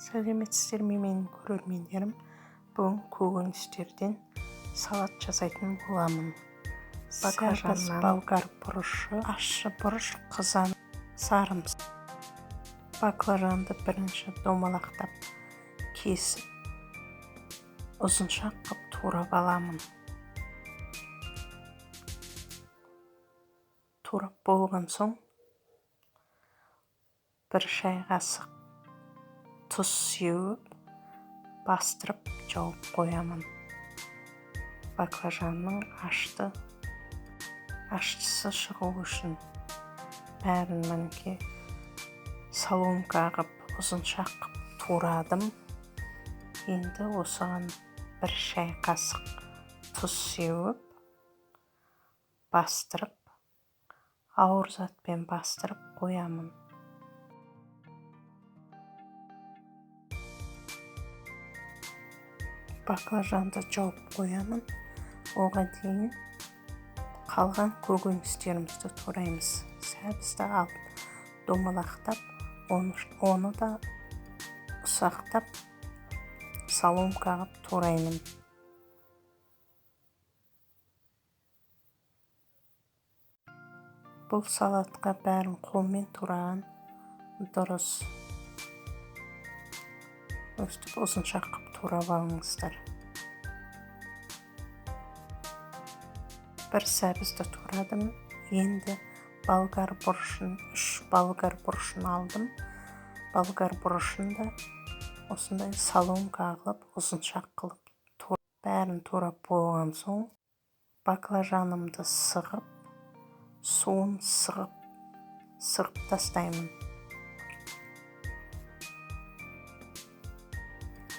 Сәлеметсіздер ме менің көрермендерім? Бүгін көкөністерден салат жасайтын боламын. Баклажан, болгар бұрышы, ащы бұрыш, қызан, сарымсақ. Баклажанды бірінші домалақтап кесіп, ұзынша қып турап аламын. Турап болған соң, бір шай қасық тұз сеуіп, бастырып жауып қоямын. Баклажанның аштысы шығу үшін бәрін мінеки соломка қып, ұзынша қып турадым. Енді осыған бір шай қасық тұз сеуіп, бастырып, ауыр затпен бастырып қоямын. Баклажанды жауып қоямын. Оған дейін қалған көкөністерімізді тураймыз. Сәбізді алып, домалақтап, оны да ұсақтап, соломка қып тураймын. Бұл салатқа бәрін қолмен тураған дұрыс. Өстіп ұзынша қып турап алыңыздар. Бір сәбізді турадым. Енді болгар бұрышын, 3 болгар бұрышын алдым. Болгар бұрышында осындай соломка қылып, ұзынша қылып бәрін турап болған соң, баклажанымды сығып, суын сығып тастаймын.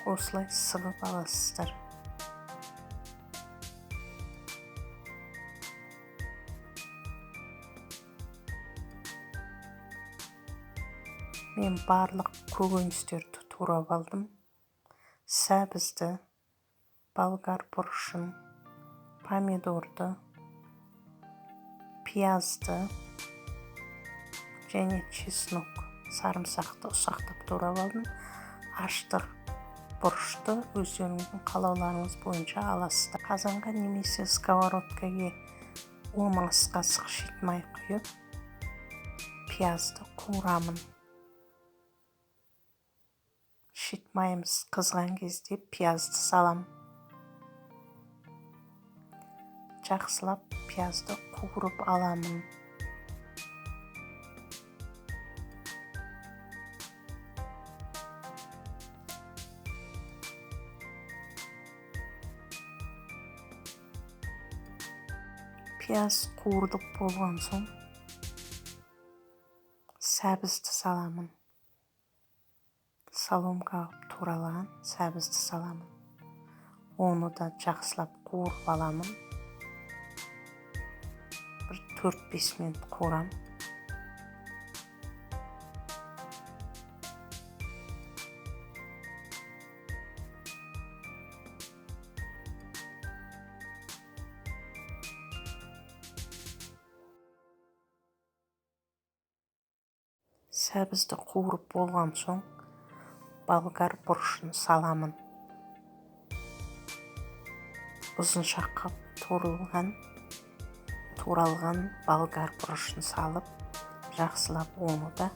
Осылай сығып аласыздар. Мен барлық көкөністерді турап алдым. Сәбізді, болгар бұрышын, помидорды, пиязды және чеснок, сарымсақты ұсақтап турап алдым. Аштық бұрышты өздеріңіздің қалауларыңыз бойынша аласыздар. Қазанға немесе сковородкаға 10 қасық шитмай құйып, пиязды қуырамын. Шитмайымыз қызған кезде пиязды салам. Жақсылап пиязды қуырып аламын. Пияз қуырдық болған соң, сәбізді саламын. Соломка туралған сәбізді саламын. Оны да жақсылап қуырып аламын. Бір 4-5 минут қуырам. Сәбізді қуырып болған соң, болгар бұрышын саламын. Ұзынша қып туралған болгар бұрышын салып, жақсылап оны да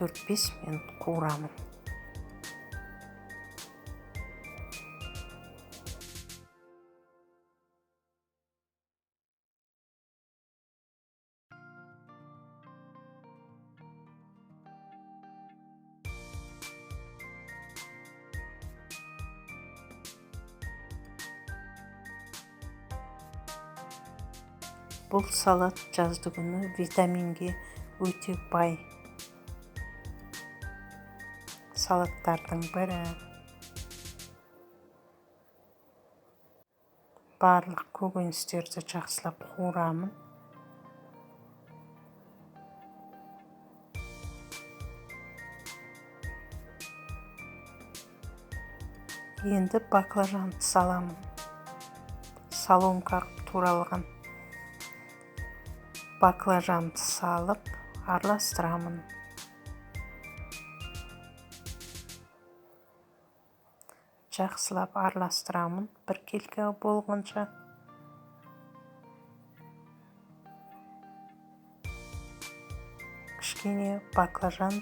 4-5 минут қуырамын. Бұл салат жазды күні витаминге өте бай салаттардың бірі. Барлық көкөністерді жақсылап қуырамын. Енді баклажанды саламын. Соломка туралған баклажанды салып, араластырамын. жақсылап араластырамын бір келкі болғанша. Кішкене баклажан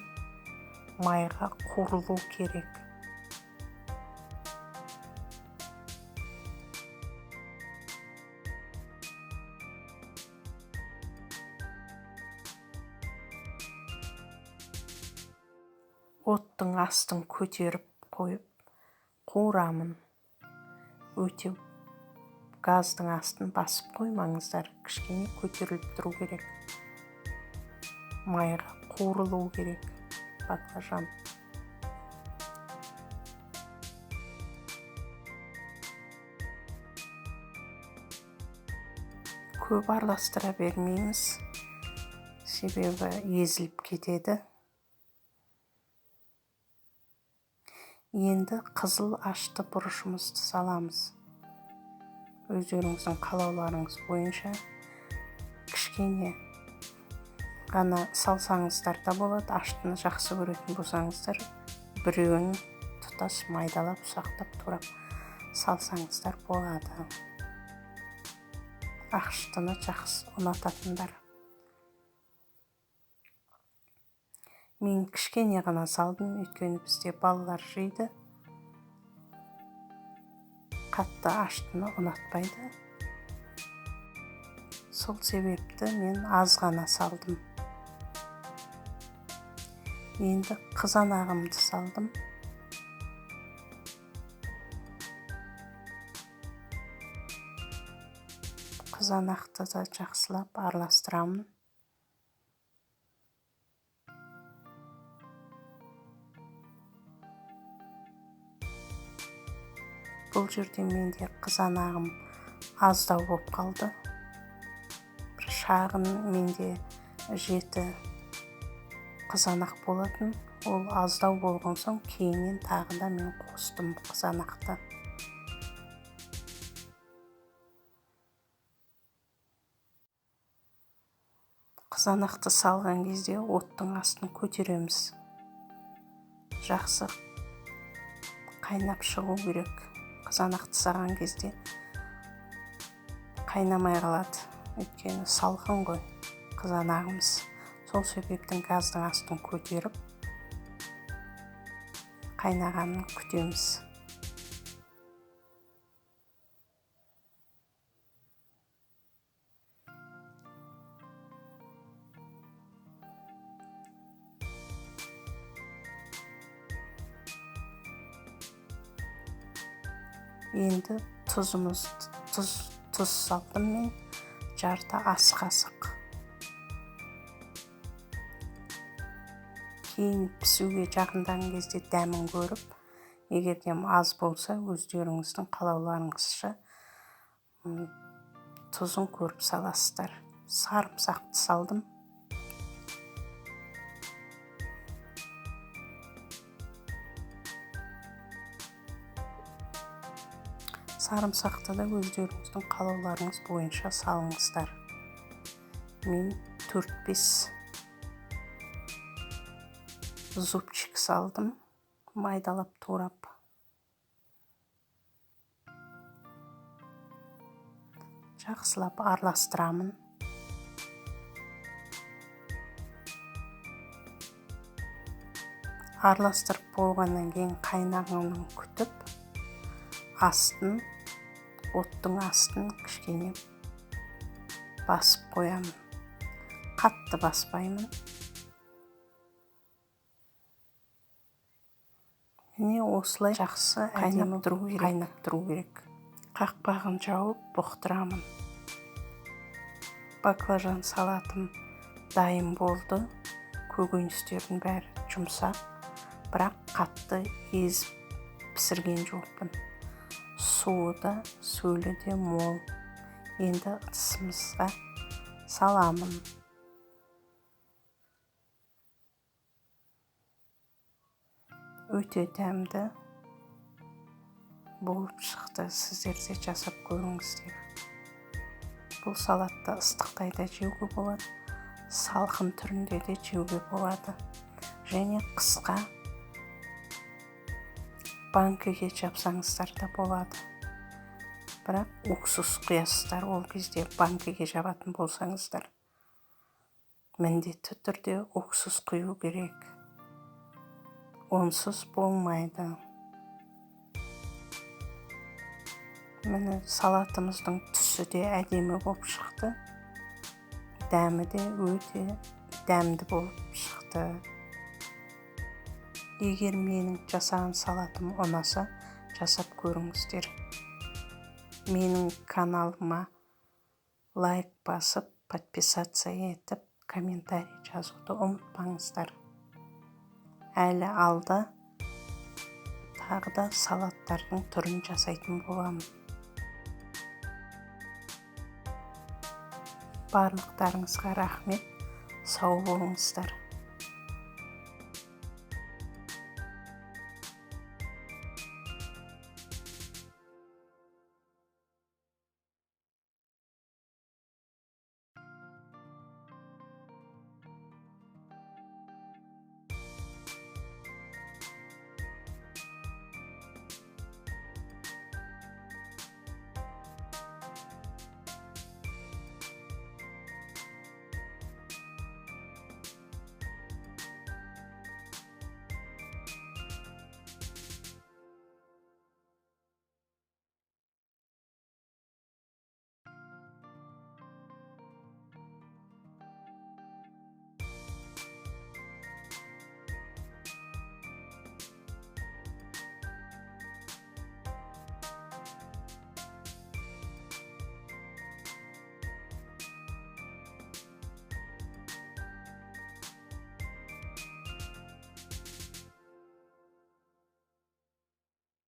майға қуырылу керек. Оттың астын көтеріп қойып қуырамын. Өте газдың астын басып қоймаңыздар, кішкене көтеріліп тұру керек. Майға қуырылу керек баклажан. Көп араластыра бермейміз, себебі езіліп кетеді. Енді қызыл ашты бұрышымызды саламыз. Өздеріңіздің қалауларыңыз бойынша кішкене ғана салсаңыздар да болады. Аштыны жақсы көретін болсаңыздар, біреуін тұтас майдалап, ұсақтап, турап салсаңыздар болады. Аштыны жақсы ұнататындар. Мен кішкене ғана салдым, өйткені бізде балалар жейді. Қатты аштыны ұнатпайды. Сол себепті мен аз ғана салдым. Енді қызанағымды салдым. Қызанақты да жақсылап араластырамын. Бұл жерде менде қызанағым аздау болып қалды. Бір шағын менде 7 қызанақ болатын. Ол аздау болған соң кейіннен тағында мен қостым қызанақты. Қызанақты салған кезде оттың астын көтереміз. Жақсы қайнап шығу керек. Қызанақты салған кезде қайнамай қалады. Өйткені салқын ғой қызанағымыз. Сол себептен газдың астын көтеріп, қайнағанын күтеміз. Енді тұз салдым мен, жарты ас қасық. Кейін пісуге жақындаған кезде дәмін көріп, егердем аз болса, өздеріңіздің қалауларыңызша тұзын көріп саласыздар. Сарымсақты салдым. Сарымсақты да өздеріңіздің қалауларыңыз бойынша салыңыздар. Мен 4-5 зубчик салдым, майдалап турап. Жақсылап араластырамын. Араластырып болғаннан кейін қайнағанын күтіп, оттың астын кішкене басып қоямын. Қатты баспаймын. Міне осылай жақсы қайнап тұру керек. Қақпағын жауып бұқтырамын. Баклажан салатым дайын болды. Көкөністердің бәрі жұмсақ, бірақ қатты езіп пісірген жоқпын. Суы да, сөлі де мол. Енді ыдысымызға саламын. Өте дәмді болып шықты. Сіздер де жасап көріңіздер. Бұл салатты ыстықтай да жеуге болады, салқын түрінде де жеуге болады. Және қысқа банкіге жапсаңыздар да болады. Бірақ уксус құясыздар ол кезде банкіге жабатын болсаңыздар. Міндетті түрде уксус құю керек. Онсыз болмайды. Міне салатымыздың түсі де әдемі болып шықты. Дәмі де өте дәмді болып шықты. Егер менің жасаған салатым ұнаса, жасап көріңіздер. Менің каналыма лайк басып, подписаться етіп, комментарий жазуды ұмытпаңыздар. Әлі алда тағы да салаттардың түрін жасайтын боламын. Барлықтарыңызға рахмет, сау болыңыздар.